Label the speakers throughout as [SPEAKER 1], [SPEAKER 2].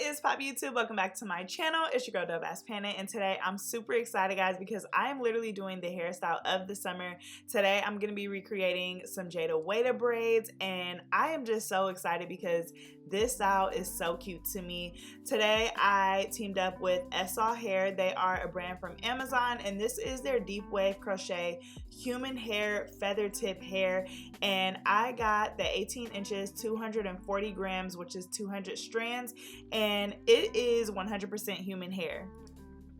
[SPEAKER 1] is Pop YouTube? Welcome back to my channel. It's your girl DOPEaxxPANA, and today I'm super excited, guys, because I am literally doing the hairstyle of the summer. Today I'm going to be recreating some Jayda Wayda braids, and I am just so excited because this style is so cute to me. Today I teamed up with Ssawhair. They are a brand from Amazon, and this is their deep wave crochet human hair feather tip hair, and I got the 18 inches 240 grams, which is 200 strands, and it is 100% human hair.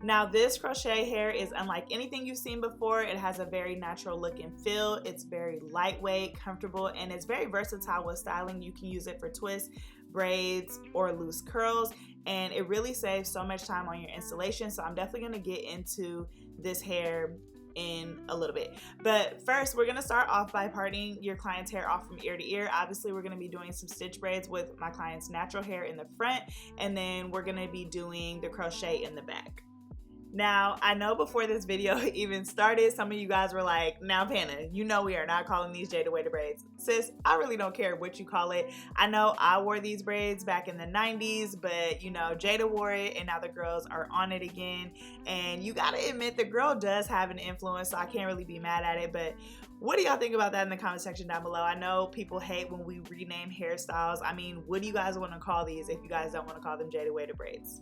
[SPEAKER 1] Now this crochet hair is unlike anything you've seen before. It has a very natural look and feel. It's very lightweight, comfortable, and it's very versatile with styling. You can use it for twists, braids, or loose curls, and it really saves so much time on your installation. So I'm definitely going to get into this hair in a little bit, but first we're going to start off by parting your client's hair off from ear to ear. Obviously we're going to be doing some stitch braids with my client's natural hair in the front, and then we're going to be doing the crochet in the back. Now, I know before this video even started, some of you guys were like, now Pana, you know we are not calling these Jayda Wayda braids. Sis, I really don't care what you call it. I know I wore these braids back in the 90s, but you know, Jayda wore it and now the girls are on it again. And you gotta admit, the girl does have an influence, so I can't really be mad at it. But what do y'all think about that in the comment section down below? I know people hate when we rename hairstyles. I mean, what do you guys want to call these if you guys don't want to call them Jayda Wayda braids?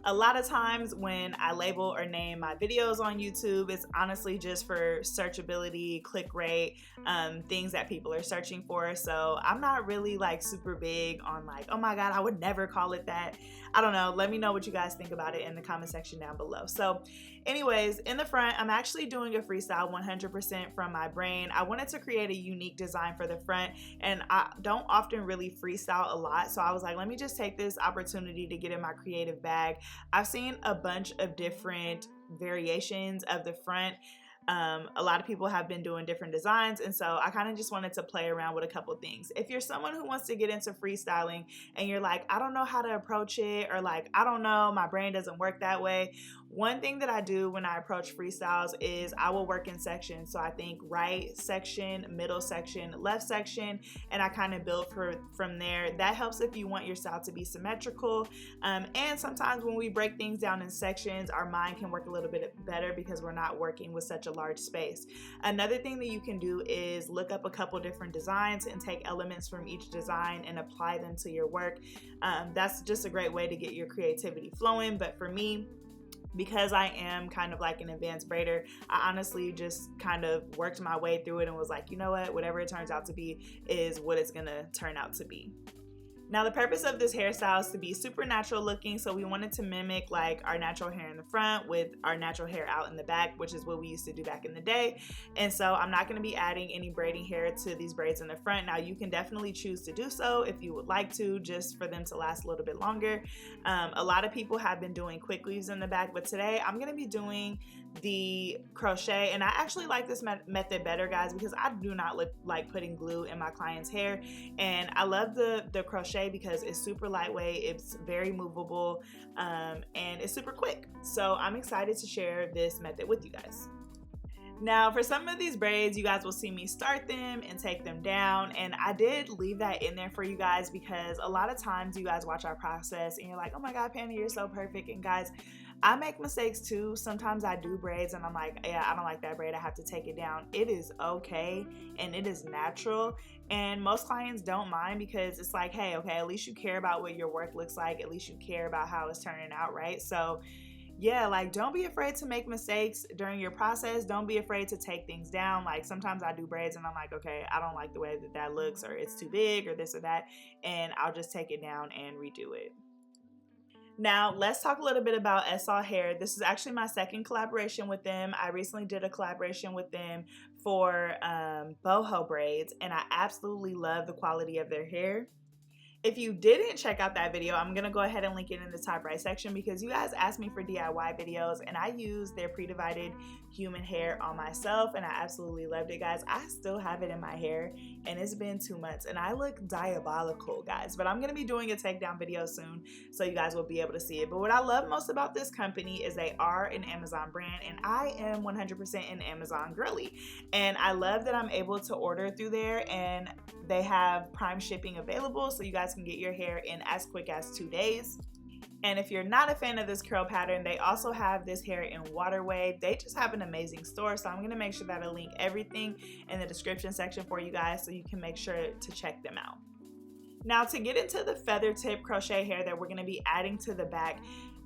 [SPEAKER 1] A lot of times when I label or name my videos on YouTube, it's honestly just for searchability, click rate, things that people are searching for. So I'm not really like super big on like, oh my God, I would never call it that. I don't know. Let me know what you guys think about it in the comment section down below. So anyways, in the front, I'm actually doing a freestyle 100% from my brain. I wanted to create a unique design for the front, and I don't often really freestyle a lot. So I was like, let me just take this opportunity to get in my creative bag. I've seen a bunch of different variations of the front. A lot of people have been doing different designs, and so I kind of just wanted to play around with a couple things. If you're someone who wants to get into freestyling and you're like, I don't know how to approach it, or like, I don't know, my brain doesn't work that way, one thing that I do when I approach freestyles is I will work in sections. So I think right section, middle section, left section, and I kind of build from there. That helps if you want your style to be symmetrical. And sometimes when we break things down in sections, our mind can work a little bit better because we're not working with such a large space. Another thing that you can do is look up a couple different designs and take elements from each design and apply them to your work. That's just a great way to get your creativity flowing. But for me, because I am kind of like an advanced braider, I honestly just kind of worked my way through it and was like, you know what, whatever it turns out to be is what it's gonna turn out to be. Now the purpose of this hairstyle is to be super natural looking, so we wanted to mimic like our natural hair in the front with our natural hair out in the back, which is what we used to do back in the day. And so I'm not going to be adding any braiding hair to these braids in the front. Now you can definitely choose to do so if you would like to, just for them to last a little bit longer. A lot of people have been doing quick weaves in the back, but today I'm going to be doing the crochet, and I actually like this method better, guys, because I do not like putting glue in my client's hair, and I love the crochet because it's super lightweight, it's very movable, and it's super quick. So I'm excited to share this method with you guys. Now for some of these braids, you guys will see me start them and take them down, and I did leave that in there for you guys because a lot of times you guys watch our process and you're like, oh my God, Pana, you're so perfect. And guys, I make mistakes too. Sometimes I do braids and I'm like, yeah, I don't like that braid, I have to take it down. It is okay and it is natural, and most clients don't mind because it's like, hey, okay, at least you care about what your work looks like, at least you care about how it's turning out, right? So yeah, like don't be afraid to make mistakes during your process. Don't be afraid to take things down. Like sometimes I do braids and I'm like, okay, I don't like the way that looks, or it's too big, or this or that, and I'll just take it down and redo it. Now let's talk a little bit about Ssawhair. This is actually my second collaboration with them. I recently did a collaboration with them for Boho braids, and I absolutely love the quality of their hair. If you didn't check out that video, I'm going to go ahead and link it in the top right section because you guys asked me for DIY videos, and I used their pre-divided human hair on myself, and I absolutely loved it, guys. I still have it in my hair, and it's been 2 months, and I look diabolical, guys. But I'm going to be doing a takedown video soon, so you guys will be able to see it. But what I love most about this company is they are an Amazon brand, and I am 100% an Amazon girly. And I love that I'm able to order through there, and they have Prime shipping available, so you guys can get your hair in as quick as 2 days. And if you're not a fan of this curl pattern, they also have this hair in water wave. They just have an amazing store, so I'm going to make sure that I link everything in the description section for you guys so you can make sure to check them out. Now to get into the feather tip crochet hair that we're going to be adding to the back,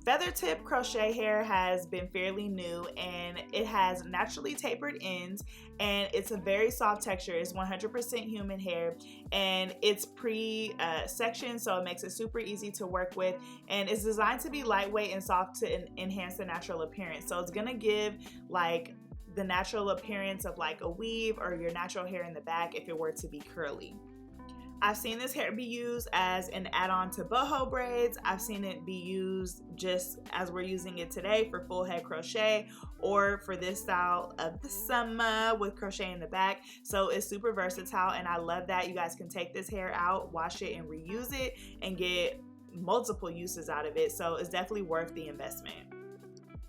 [SPEAKER 1] feather tip crochet hair has been fairly new and it has naturally tapered ends and it's a very soft texture. It's 100% human hair and it's pre-sectioned, so it makes it super easy to work with, and it's designed to be lightweight and soft to enhance the natural appearance. So it's gonna give like the natural appearance of like a weave or your natural hair in the back if it were to be curly. I've seen this hair be used as an add-on to boho braids. I've seen it be used just as we're using it today for full head crochet, or for this style of the summer with crochet in the back. So it's super versatile and I love that you guys can take this hair out, wash it and reuse it and get multiple uses out of it. So it's definitely worth the investment.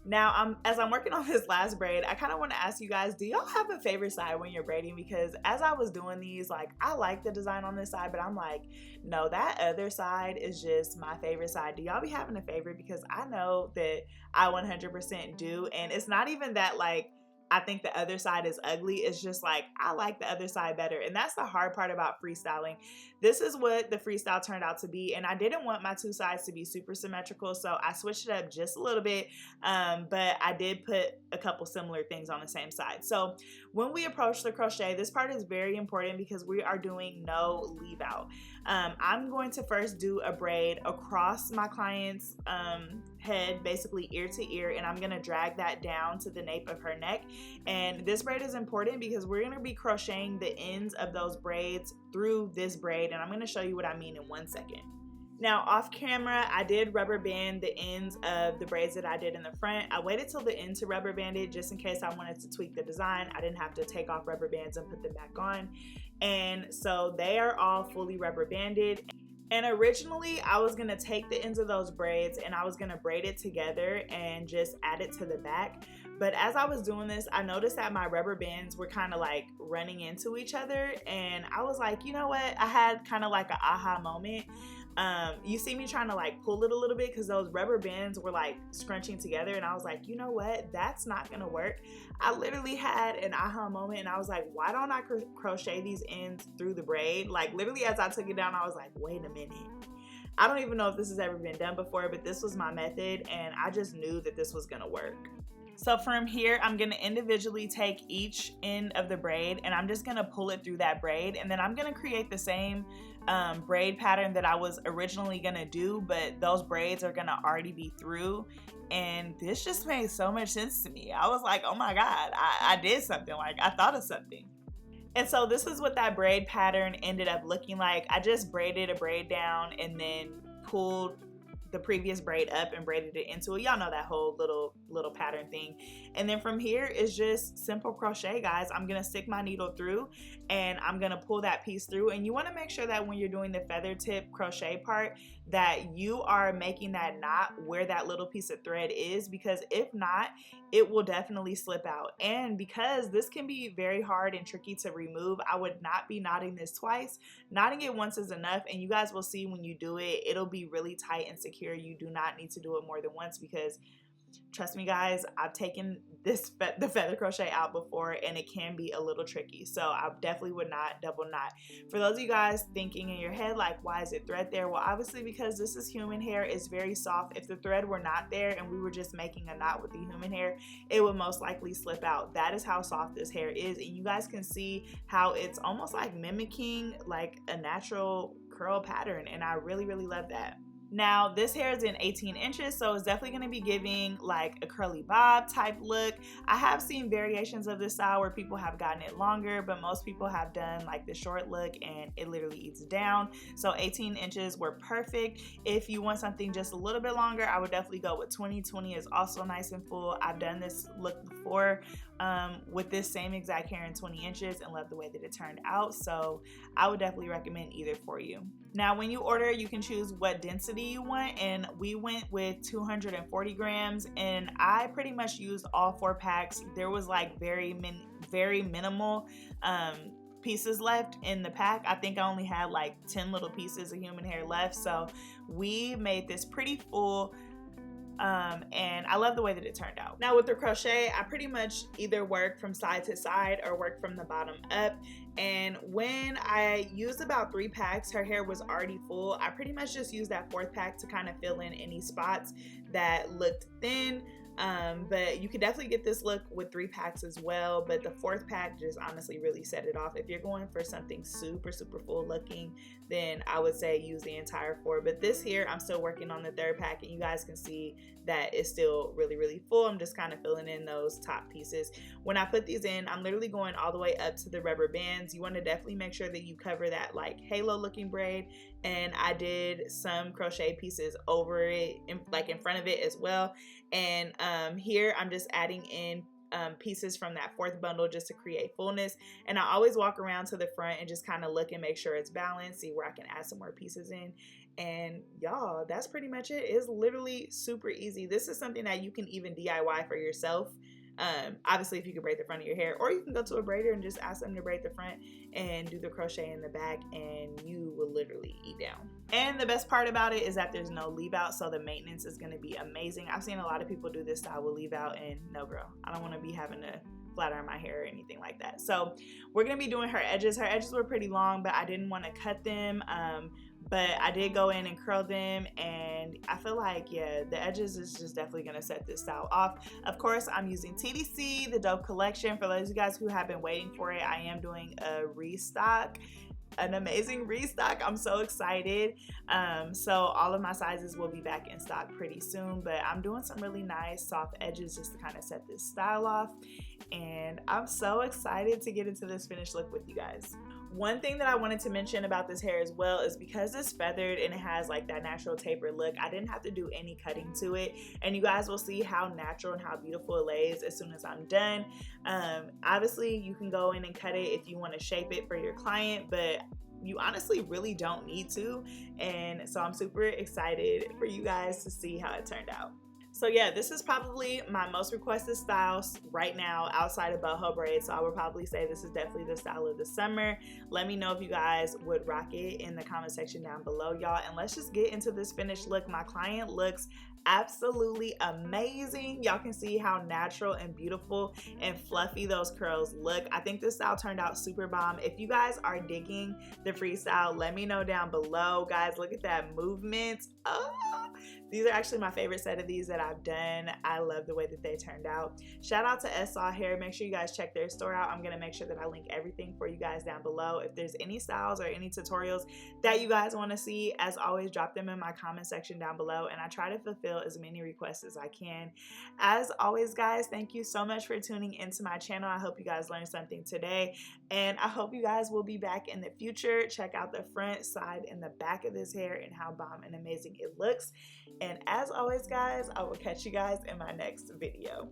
[SPEAKER 1] Now, as I'm working on this last braid, I kind of want to ask you guys, do y'all have a favorite side when you're braiding? Because as I was doing these, like, I like the design on this side, but I'm like, no, that other side is just my favorite side. Do y'all be having a favorite? Because I know that I 100% do, and it's not even that, like, I think the other side is ugly. It's just like, I like the other side better. And that's the hard part about freestyling. This is what the freestyle turned out to be. And I didn't want my two sides to be super symmetrical, so I switched it up just a little bit. But I did put a couple similar things on the same side. So when we approach the crochet, this part is very important because we are doing no leave out. I'm going to first do a braid across my client's head, basically ear to ear, and I'm going to drag that down to the nape of her neck. And this braid is important because we're going to be crocheting the ends of those braids through this braid, and I'm going to show you what I mean in 1 second. Now off camera, I did rubber band the ends of the braids that I did in the front. I waited till the end to rubber band it just in case I wanted to tweak the design. I didn't have to take off rubber bands and put them back on. And so they are all fully rubber banded. And originally I was gonna take the ends of those braids and I was gonna braid it together and just add it to the back. But as I was doing this, I noticed that my rubber bands were kind of like running into each other. And I was like, you know what? I had kind of like an aha moment. You see me trying to like pull it a little bit because those rubber bands were like scrunching together, and I was like, you know what, that's not gonna work. I literally had an aha moment and I was like, why don't I crochet these ends through the braid? Like literally as I took it down, I was like, wait a minute, I don't even know if this has ever been done before, but this was my method and I just knew that this was gonna work. So from here, I'm gonna individually take each end of the braid and I'm just gonna pull it through that braid, and then I'm gonna create the same braid pattern that I was originally gonna do, but those braids are gonna already be through. And this just made so much sense to me. I was like, oh my God, I did something, like I thought of something. And so this is what that braid pattern ended up looking like. I just braided a braid down and then pulled the previous braid up and braided it into it. Y'all know that whole little pattern thing. And then from here is just simple crochet, guys. I'm gonna stick my needle through and I'm gonna pull that piece through. And you want to make sure that when you're doing the feather tip crochet part that you are making that knot where that little piece of thread is, because if not, it will definitely slip out. And because this can be very hard and tricky to remove, I would not be knotting this twice. Knotting it once is enough, and you guys will see when you do it, it'll be really tight and secure. You do not need to do it more than once because trust me guys, I've taken the feather crochet out before and it can be a little tricky. So I definitely would not double knot. For those of you guys thinking in your head like, why is it thread there? Well, obviously because this is human hair, it's very soft. If the thread were not there and we were just making a knot with the human hair, it would most likely slip out. That is how soft this hair is, and you guys can see how it's almost like mimicking like a natural curl pattern, and I really love that. Now this hair is in 18 inches, so it's definitely going to be giving like a curly bob type look. I have seen variations of this style where people have gotten it longer, but most people have done like the short look and it literally eats down. So 18 inches were perfect. If you want something just a little bit longer, I would definitely go with 20. 20 is also nice and full. I've done this look before with this same exact hair in 20 inches and love the way that it turned out. So I would definitely recommend either for you. Now when you order, you can choose what density you want, and we went with 240 grams, and I pretty much used all 4 packs. There was like very minimal pieces left in the pack. I think I only had like 10 little pieces of human hair left, so we made this pretty full. And I love the way that it turned out. Now with the crochet, I pretty much either work from side to side or work from the bottom up. And when I used about 3 packs, her hair was already full. I pretty much just used that 4th pack to kind of fill in any spots that looked thin. But you could definitely get this look with 3 packs as well, but the 4th pack just honestly really set it off. If you're going for something super full looking, then I would say use the entire 4. But this here, I'm still working on the 3rd pack, and you guys can see that it's still really full. I'm just kind of filling in those top pieces. When I put these in, I'm literally going all the way up to the rubber bands. You want to definitely make sure that you cover that like halo looking braid, and I did some crochet pieces over it, like in front of it as well. And here I'm just adding in pieces from that 4th bundle just to create fullness. And I always walk around to the front and just kind of look and make sure it's balanced, see where I can add some more pieces in. And y'all, that's pretty much it. It's literally super easy. This is something that you can even DIY for yourself. Obviously if you can braid the front of your hair, or you can go to a braider and just ask them to braid the front and do the crochet in the back, and you will literally eat down. And the best part about it is that there's no leave out, so the maintenance is going to be amazing. I've seen a lot of people do this style with leave out, and no girl, I don't want to be having to flat iron my hair or anything like that. So we're going to be doing her edges. Her edges were pretty long, but I didn't want to cut them. But I did go in and curl them, and I feel like, yeah, the edges is just definitely going to set this style off. Of course, I'm using TDC, the Dope collection. For those of you guys who have been waiting for it, I am doing a restock, an amazing restock. I'm so excited. So all of my sizes will be back in stock pretty soon, but I'm doing some really nice soft edges just to kind of set this style off. And I'm so excited to get into this finished look with you guys. One thing that I wanted to mention about this hair as well is because it's feathered and it has like that natural taper look, I didn't have to do any cutting to it, and you guys will see how natural and how beautiful it lays as soon as I'm done. Obviously you can go in and cut it if you want to shape it for your client, but you honestly really don't need to. And so I'm super excited for you guys to see how it turned out. So yeah, this is probably my most requested style right now outside of boho braids. So I would probably say this is definitely the style of the summer. Let me know if you guys would rock it in the comment section down below, y'all. And let's just get into this finished look. My client looks absolutely amazing. Y'all can see how natural and beautiful and fluffy those curls look. I think this style turned out super bomb. If you guys are digging the freestyle, let me know down below. Guys, look at that movement. Oh, these are actually my favorite set of these that I've done. I love the way that they turned out. Shout out to Ssawhair. Make sure you guys check their store out. I'm gonna make sure that I link everything for you guys down below. If there's any styles or any tutorials that you guys want to see, as always, drop them in my comment section down below, and I try to fulfill as many requests as I can. As always, guys, thank you so much for tuning into my channel. I hope you guys learned something today, and I hope you guys will be back in the future. Check out the front, side, and the back of this hair and how bomb and amazing it looks. And as always, guys, I will catch you guys in my next video.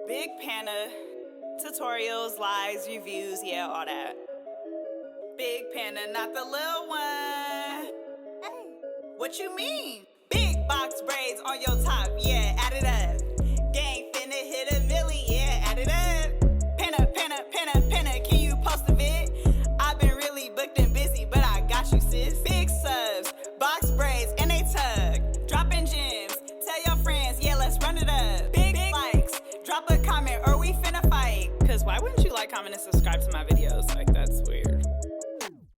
[SPEAKER 1] Big Pana, tutorials, lives, reviews, yeah, all that. Big Pana, not the little one. Hey, what you mean? Big box braids on your top, yeah, add it up. Gang finna hit a milli, yeah, add it up. Pana, Pana, Pana, Pana, can you post a vid? I've been really booked and busy, but I got you, sis. Big subs, box braids, and they tug. Dropping gems, tell your friends, yeah, let's run it up. Big likes, drop a comment or we finna fight. Cause why wouldn't you like, comment, and subscribe to my videos? Like,